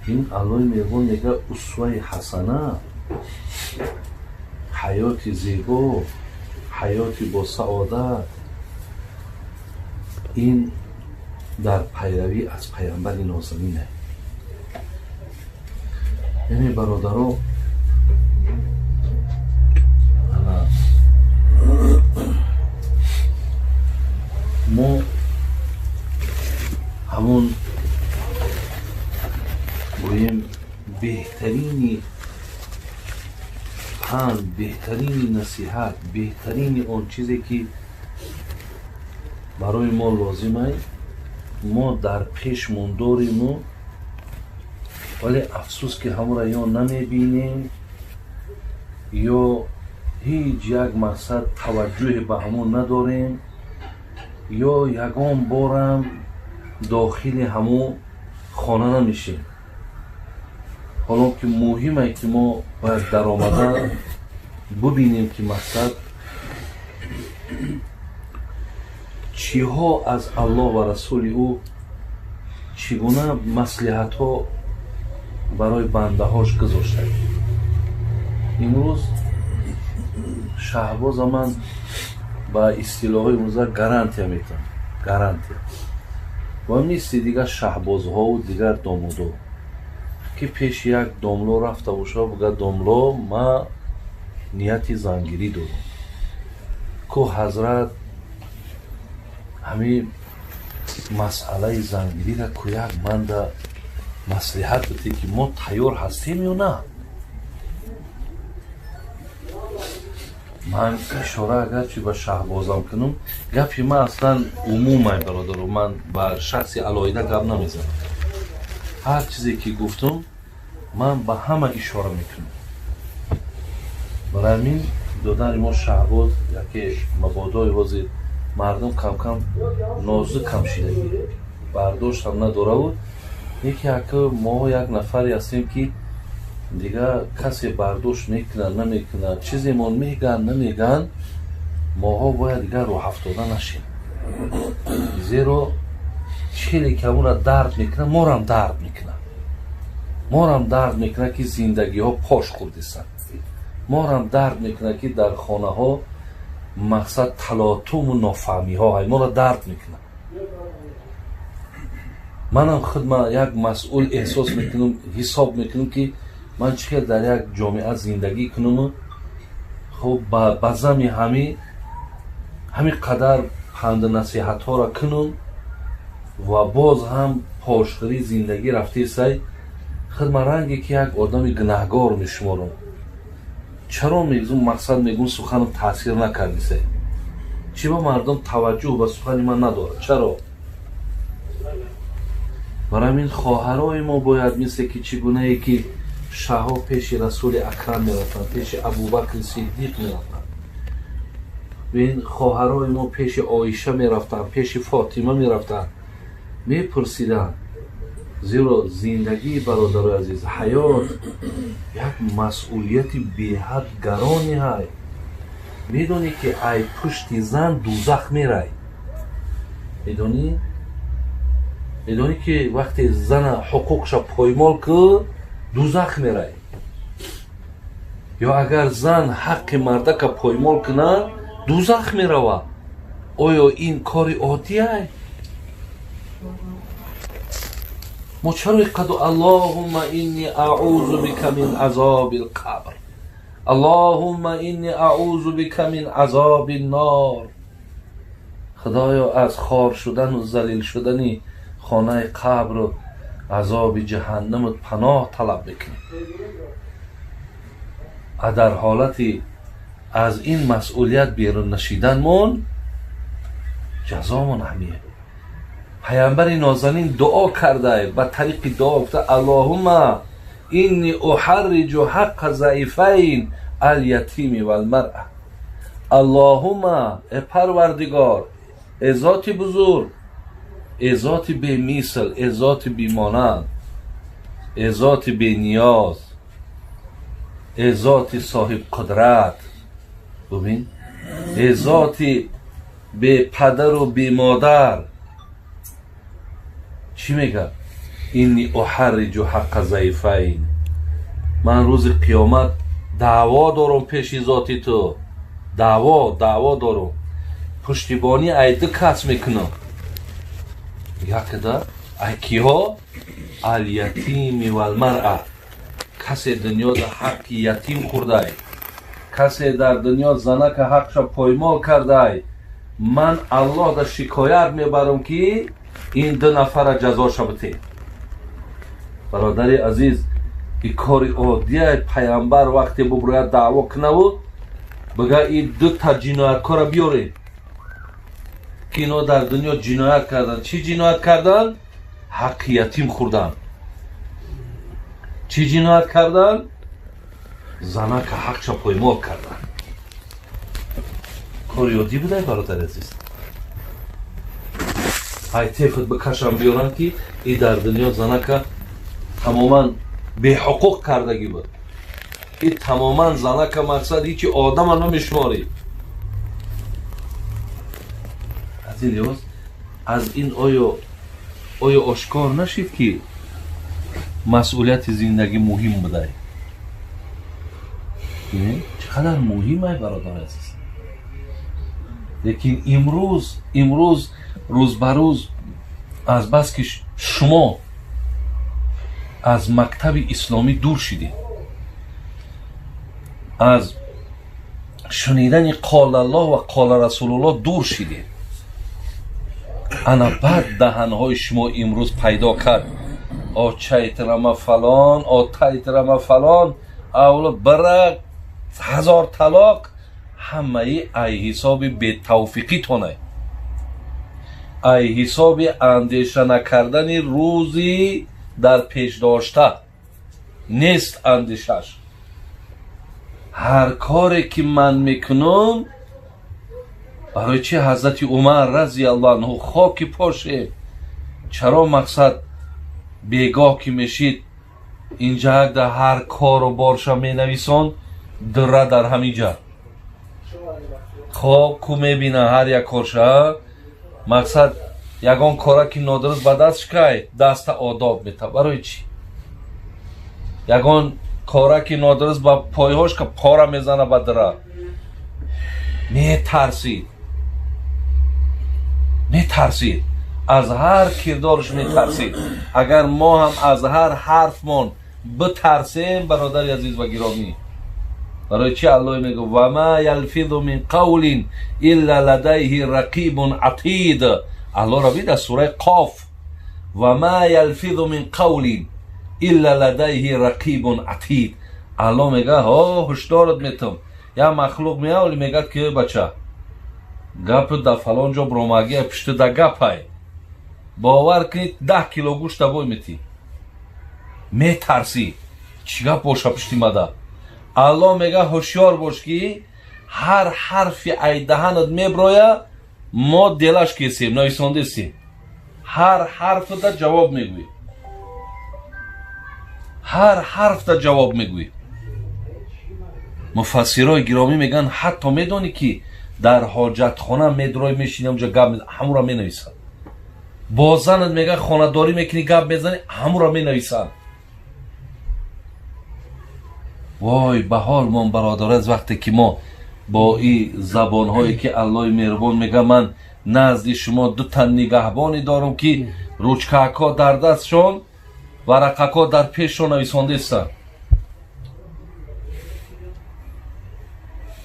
این علای میگون میگه اسوه حسنه، حیات زیبا، حیات با سعادت، این در پیروی از پیامبر نازنینه. یعنی برادران ما همون گوییم بهترین پند، بهترین نصیحت، بهترین اون چیزی که برای ما لازمه ما در پیشمون داریم، ولی افسوس که همون را یا نمیبینیم یا هیچ یک مقصد توجه به همون نداریم، یا یگان بارم داخل همون خانه نمیشیم. حالا که مهمه که ما باید در آمدن ببینیم که مقصد چی ها از الله و رسول او چگونه مصلحت ها برای بنده هاش گذاشته. امروز شهباز من با اصطلاح امروزه گارانتی میتونم، گارانتی و نیست دیگر شهباز ها و دیگر دامودا که پیش یک داملو رفته باشه بگه داملو ما نیتی زنگیری دارم که حضرت همین مسئله زنگیری را که یک من در مصلحت بده که ما تیار هستیم یا نه. من اشاره اگرچه به شهبازم کنم گفی من اصلا عمومه برادر، من با شخصی علایده گپ نمیزنم. هر چیزی که گفتم من به همه اشاره میکنم. برای همین دادن ما شهباز یکی مبادای وزیر مردم کم کم نازک کم شیدگی برداشت هم نداره بود. یکی ما یک نفری هستیم که دیگه کسی برداشت میکنه نمیکنه، چیزی من میگن نمیگن، ماها باید دیگه رو هفتاده نشیم، زیرا چیلی که اون را درد میکنه ما را هم درد میکنه، ما را هم درد میکنه که زندگی ها پاش خوردیستن، ما را هم درد میکنه که در خانه ها مقصد تلاطم و نافهمی ها ما را درد میکنه. منم خود من یک مسئول احساس میکنم، حساب میکنم که من چقدر در یک جامعه زندگی کنم، خب با زمی همین قدر پند نصیحت ها را کنم و باز هم پاشخوری زندگی رفته سای خود من رنگی که یک آدم گناهگار میشمارم. چرا میگم مقصد میگم سخنم تاثیر نکردی سای چی با مردم توجه به سخن من نداره؟ چرا؟ برای این خواهرای ما باید مثل که چگونه ای که شهها پیش رسول اکرم میرفتن، پیش ابوبکر صدیق میرفتن، و این خواهرای ما پیش عایشه میرفتن، پیش فاطمه میرفتن، میپرسیدن. زیرا زندگی برادر عزیز، حیات یک مسئولیت بی‌حد گرانی های. میدونی که ای پشت زن دوزخ میرای؟ میدونی که وقتی زن حقوقش پایمال که دوزخ میرای، یا اگر زن حق مرده که پایمال کنه دوزخ میروه. آیا این کار عادی های؟ ما چرا قد اللهم اینی اعوذ بک من عذاب القبر، اللهم اینی اعوذ بک من عذاب النار. خدایا از خار شدن و ذلیل شدن خانه قبر و عذاب جهنم پناه طلب بکنی. در حالتی از این مسئولیت بیرون نشیدن من جزامون همیه. پیامبر نازنین دعا کرده، به طریق دعا گفته اللهم اینی احرج حق ضعیفین الیتیم و المرأه. اللهم ای پروردگار، ای ذات بزرگ، ای ذات بی مثل، ای ذات بی مانند، ای ذات بی نیاز، ای ذات صاحب قدرت، ببین، ای ذات بی پدر و بی مادر. چی میگه؟ اینی احرج حق ضعیفین. من روز قیامت دعوا دارم پیش ذات تو، دعوا دارم. پشتیبانی ایده کس میکنم. یکده ای کیها؟ الیتیم و المرأه. کسی دنیا در حق یتیم خورده، کسی در دنیا زنک حقش پایمال کرده، من الله در شکایت میبرم که این دو نفر جزاش بده. برادری عزیز، این کار عادیه. پیامبر وقتی ببراید دعوا کنه بود بگه این دو تا جنایتکار بیاره که اینا در دنیا جنایت کردن. چی جنایت کردن؟ حق یتیم خوردن. چی جنایت کردن؟ زنه که حقش پایمال کردن. کار یادی بوده برادر عزیز. های تیفت بکشم بیارن که ای در دنیا زنه که تماما به حقوق کردگی بود. ای تماما زنه که مقصد هیچی آدم نمیشماری. از این آیا آشکار نشید که مسئولیت زندگی مهم بوده؟ چقدر مهمه برادر عزیز. لیکن امروز روز به روز از بس که شما از مکتب اسلامی دور شدید، از شنیدن قال الله و قال رسول الله دور شدید، انا بعد دهنهای شما امروز پیدا کرد چیترم فلان تیترم فلان اولا برق 1000 طلاق. همه ای حساب به توفیقی تونه، ای حساب اندیشه نکردن روزی در پیش داشته نیست. اندیشش هر کاری که من میکنم برای چی حضرت عمر رضی الله عنه خاک پاشه. چرا مقصد بیگاه که میشید اینجا در هر کار و بارشا می نویسان دره در همینجا خواب کو میبینه هر یک کارشا مقصد یگان کارا که نادرست به دستش که دست آداب میته. برای چی؟ یگان کارا که نادرست به پایهاش که پارا میزنه به دره. میترسید از هر کردارش میترسید. اگر ما هم از هر حرفمون بترسیم برادر عزیز و گرامی، برای چی الله میگه و ما یلفظ من قول الا لدیه رقیب عتید. الله را بید از سوره قاف و ما یلفظ من قول الا لدیه رقیب عتید. الله میگه هشدارت میتم. یا مخلوق میاولی میگه که بچه گپ در فلان جا برامگی پشت در گپ های باور کنید 10 کیلو گوشت بای میتی. میترسی چی گپ باشه پشتی مده. الله میگه هوشیار باش که هر حرفی ای دهنت میبرویه ما دلش کسیم نویسانده سیم. هر حرف تا جواب میگوی، هر حرف تا جواب میگوی. مفسرای گرامی میگن حتی میدونی که در حاجت خانه میدروی میشینی اونجا گپ همون را مینویسن. با زنت میگه خانه داری میکنی گپ میزنی همون را مینویسن. وای به حال من برادر از وقتی که ما با این زبان هایی که الله مهربان میگه من نزد شما 2 تا نگهبانی دارم که روچکک ها در دستشون ورقک ها در پیششون نویسانده است.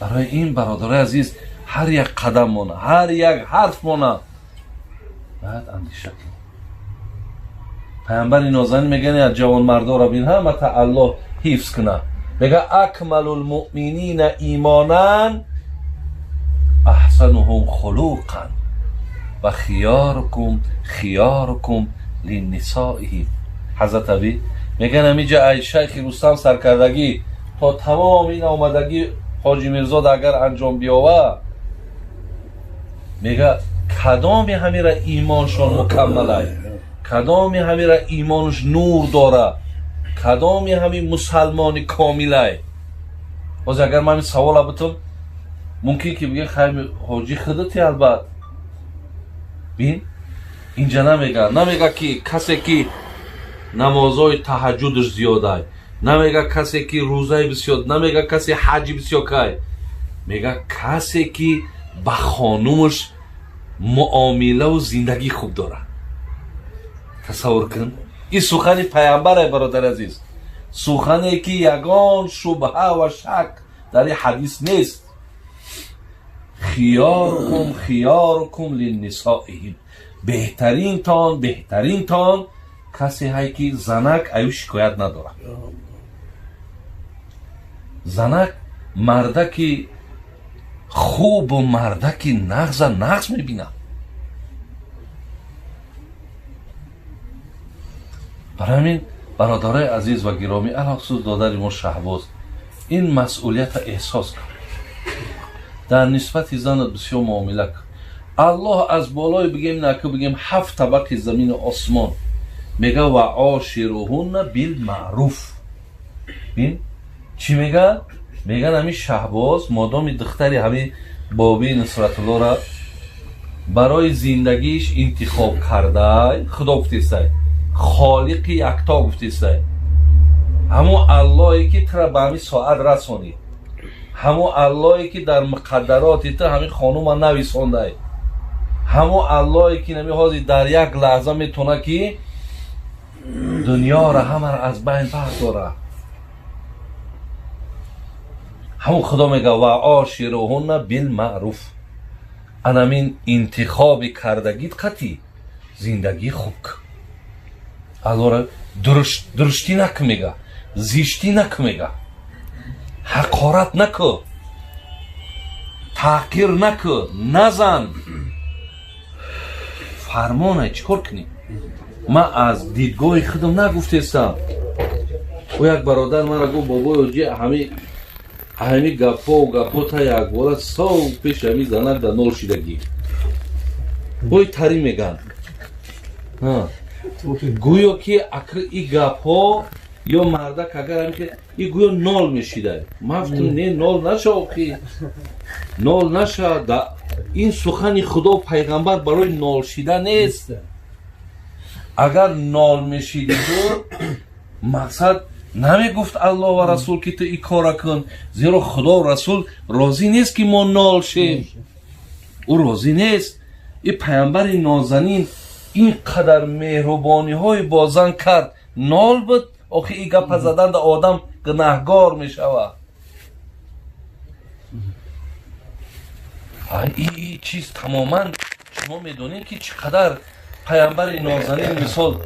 برای این برادر عزیز هر یک قدم مونه، هر یک حرف مونه باید اندیشه کنیم. پیامبر نازنین میگن از جوان مردا را بین همه تا الله حفظ کنه. میگه اکمل المؤمنین ایمانا احسنهم خلوقا و خیارکم للنسائهم. حضرت علی میگن همیجا ای شیخ رستم سرکردگی تا تمام این آمدگی حاجی میرزاد اگر انجام بیاوه میگه کدام همین را ایمانشان مکمله، کدام همین را ایمانش نور داره، کدام همین مسلمان کامله. باز اگر من سوال بتم ممکن که بگه خیلی حاجی خودتی البته بین اینجا نمیگه که کسی که намозҳои таҳаҷҷудаш зиёдай, намега касе ки рӯзаи бисёр, намега касе ҳаҷи бисёр кай, мега касе ки ба хонумаш муомилаву зиндагӣ хуб дорад. тасаввур кун, ин сухани пайғамбаре бародари азиз, сухане ки ягон шубҳа ва шак дар ин ҳадис нест. خیارکم للنسائهم، بهترینتان کسی هایی که زنک ایو شکایت نداره. زنک مرده که خوب و مرده که نغز میبینه. برای همین برادرای عزیز و گرامی، الخصوص دادر ما شهباز این مسئولیت احساس کرد. در نسبت زنت بسیار معامله کن. الله از بالای بگیم نکه بگیم 7 طبق زمین و آسمان میگه و عاشرهن بالمعروف. بین چی میگه؟ میگن همین شهباز مادام دختری همین بابی نصرت الله را برای زندگیش انتخاب کرده، خدا گفتیسته، خالق یکتا گفتیسته، همون اللهی که ترا به همین ساعت رسونی، همون اللهی که در مقدرات تو همین خانوم نویسونده، همون اللهی که نمی حاضر در یک لحظه میتونه که دنیا را همه را از بین برداره. همون خدا میگه و عاشرهن بالمعروف. انامین انتخاب کردگیت قطعی زندگی خوب کن. الله را درشتی نکن میگه، زیشتی نکن میگه، حقارت نکن، تحقیر نکن، نزن. فرمانه چیکار کنی؟ من از دیدگاه خودم نگفتستم. او یک برادر مرا گفت بابا همین گپا تا یک بار سال پیش همین زنک در نورشیدگی بای تری میگن گویا که اکر ای گپا یا مردک اگر همین که ای گویا نال میشیده. من گفتم نه نال نشه آخی، نال نشه. این سخن خدا و پیغمبر برای نال شیده نیست. اگر نال میشیدی تو مقصد نمی گفت الله و رسول که تو ای کار کن، زیرا خدا و رسول راضی نیست که ما نال شیم. او راضی نیست. این پیامبر نازنین این قدر مهربانی های با زن کرد، نال بود. آخه این گپ زدن در آدم گناهگار می شود. این چیز تماما شما میدونید که چقدر پیامبر نازنین مثال